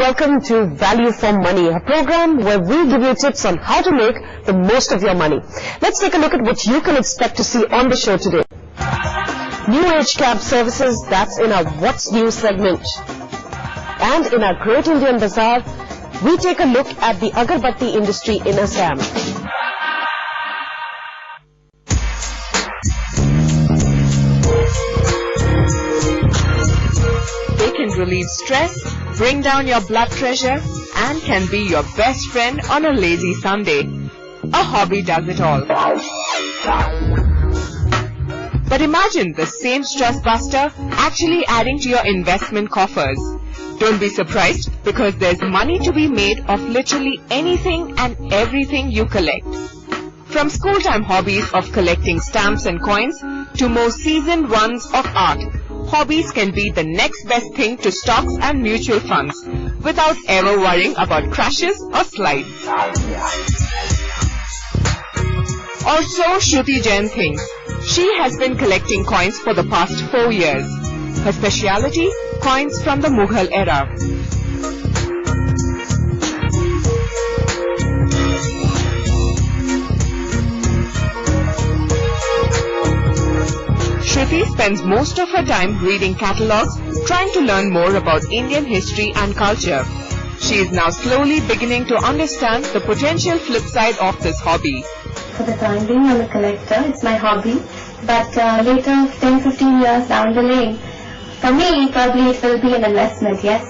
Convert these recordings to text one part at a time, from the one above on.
welcome to Value for Money, a program where we give you tips on how to make the most of your money. Let's take a look at what you can expect to see on the show today. New Age cab services, that's in our What's New segment. And in our Great Indian Bazaar, we take a look at the agarbatti industry in Assam. They can relieve stress, bring down your blood pressure, and can be your best friend on a lazy Sunday. A hobby does it all. But imagine the same stress buster actually adding to your investment coffers. Don't be surprised, because there's money to be made of literally anything and everything you collect. From school-time hobbies of collecting stamps and coins to more seasoned ones of art, hobbies can be the next best thing to stocks and mutual funds without ever worrying about crashes or slides. Or so Shruti Jain thinks. She has been collecting coins for the past 4 years. Her speciality? Coins from the Mughal era. Shruti spends most of her time reading catalogues, trying to learn more about Indian history and culture. She is now slowly beginning to understand the potential flip side of this hobby. For the time being, I'm a collector. It's my hobby. But later, 10-15 years down the lane, for me, probably it will be an investment, yes,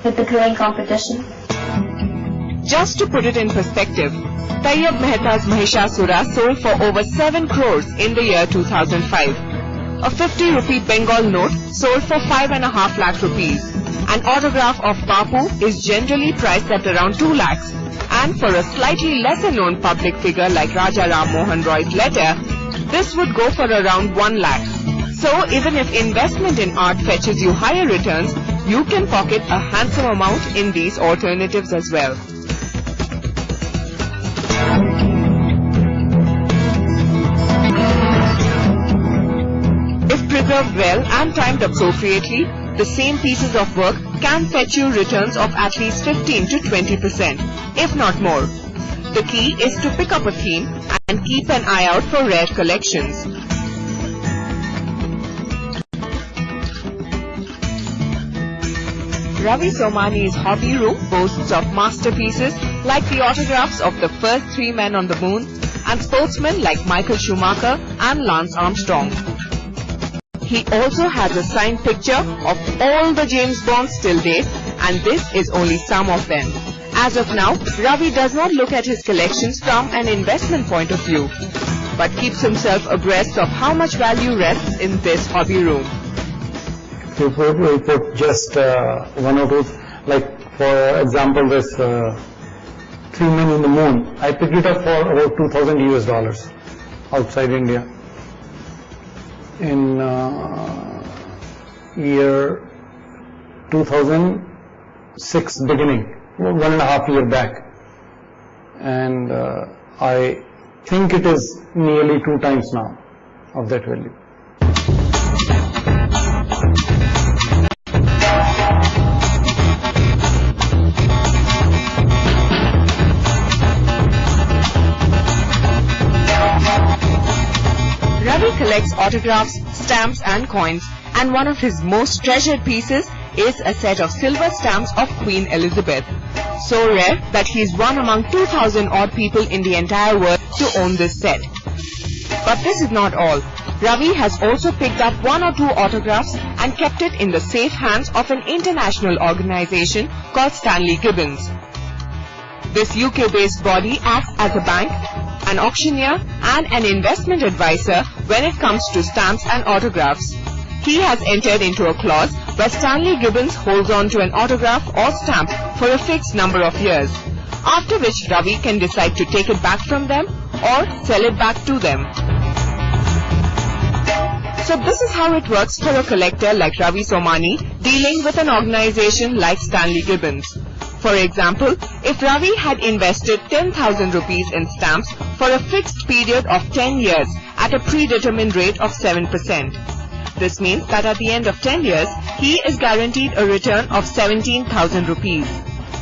with the growing competition. Just to put it in perspective, Tayyab Mehta's Mahishasura sold for over 7 crores in the year 2005. A 50 rupee Bengal note sold for 5.5 lakh rupees. An autograph of Bapu is generally priced at around 2 lakhs. And for a slightly lesser known public figure like Raja Ram Mohan Roy's letter, this would go for around 1 lakh. So even if investment in art fetches you higher returns, you can pocket a handsome amount in these alternatives as well. If preserved well and timed appropriately, the same pieces of work can fetch you returns of at least 15 to 20%, if not more. The key is to pick up a theme and keep an eye out for rare collections. Ravi Somani's hobby room boasts of masterpieces like the autographs of the first 3 men on the moon and sportsmen like Michael Schumacher and Lance Armstrong. He also has a signed picture of all the James Bonds till date, and this is only some of them. As of now, Ravi does not look at his collections from an investment point of view, but keeps himself abreast of how much value rests in this hobby room. We put just one or two, like for example this 3 men in the moon. I picked it up for about $2,000 US outside India in year 2006 beginning, 1.5 years back, and I think it is nearly 2 times now of that value. Ravi collects autographs, stamps and coins, and one of his most treasured pieces is a set of silver stamps of Queen Elizabeth. So rare that he is one among 2,000 odd people in the entire world to own this set. But this is not all. Ravi has also picked up 1 or 2 autographs and kept it in the safe hands of an international organization called Stanley Gibbons. This UK-based body acts as a bank, an auctioneer and an investment advisor when it comes to stamps and autographs. He has entered into a clause where Stanley Gibbons holds on to an autograph or stamp for a fixed number of years, after which Ravi can decide to take it back from them or sell it back to them. So this is how it works for a collector like Ravi Somani dealing with an organization like Stanley Gibbons. For example, if Ravi had invested 10,000 rupees in stamps for a fixed period of 10 years at a predetermined rate of 7%, This means that at the end of 10 years, he is guaranteed a return of 17,000 rupees.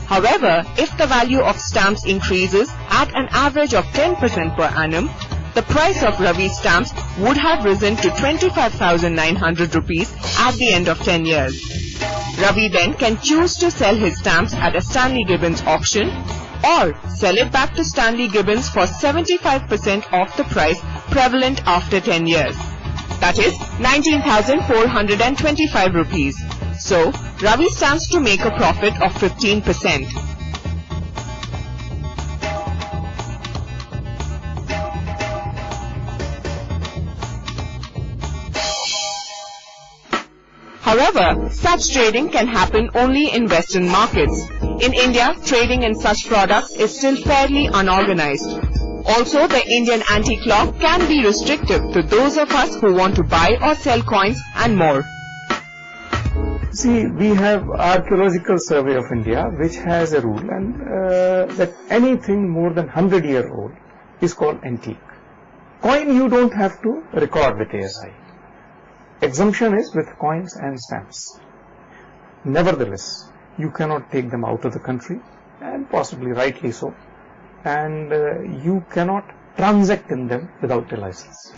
However, if the value of stamps increases at an average of 10% per annum, the price of Ravi's stamps would have risen to 25,900 rupees at the end of 10 years. Ravi then can choose to sell his stamps at a Stanley Gibbons auction or sell it back to Stanley Gibbons for 75% of the price prevalent after 10 years. That is 19,425 rupees. So, Ravi stands to make a profit of 15%. However, such trading can happen only in Western markets. In India, trading in such products is still fairly unorganized. Also, the Indian anti-law can be restrictive to those of us who want to buy or sell coins and more. See, we have Archaeological Survey of India, which has a rule and that anything more than 100-year-old is called antique. Coin you don't have to record with ASI. Exemption is with coins and stamps. Nevertheless, you cannot take them out of the country, and possibly rightly so, and you cannot transact in them without a license.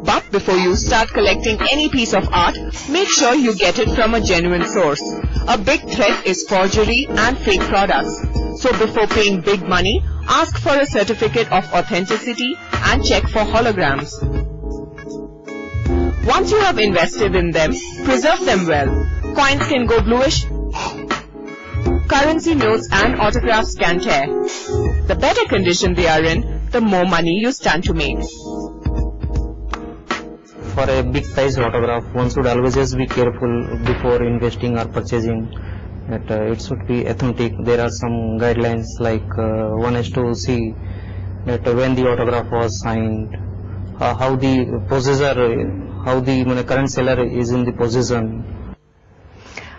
But before you start collecting any piece of art, make sure you get it from a genuine source. A big threat is forgery and fake products. So before paying big money, ask for a certificate of authenticity and check for holograms. Once you have invested in them, preserve them well. Coins can go bluish. Currency notes and autographs can tear. The better condition they are in, the more money you stand to make. For a big size autograph, one should always be careful before investing or purchasing. That it should be authentic. There are some guidelines like one has to see that when the autograph was signed, how the possessor, how the current seller is in the possession.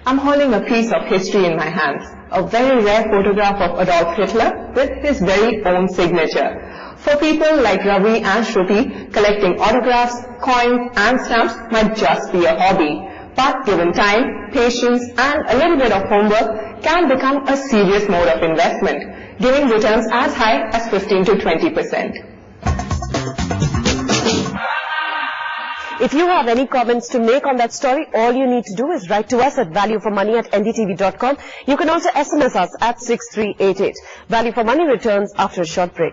I'm holding a piece of history in my hands, a very rare photograph of Adolf Hitler with his very own signature. For people like Ravi and Shruti, collecting autographs, coins and stamps might just be a hobby. But given time, patience and a little bit of homework can become a serious mode of investment, giving returns as high as 15 to 20%. If you have any comments to make on that story, all you need to do is write to us at valueformoney@ndtv.com. You can also SMS us at 6388. Value for Money returns after a short break.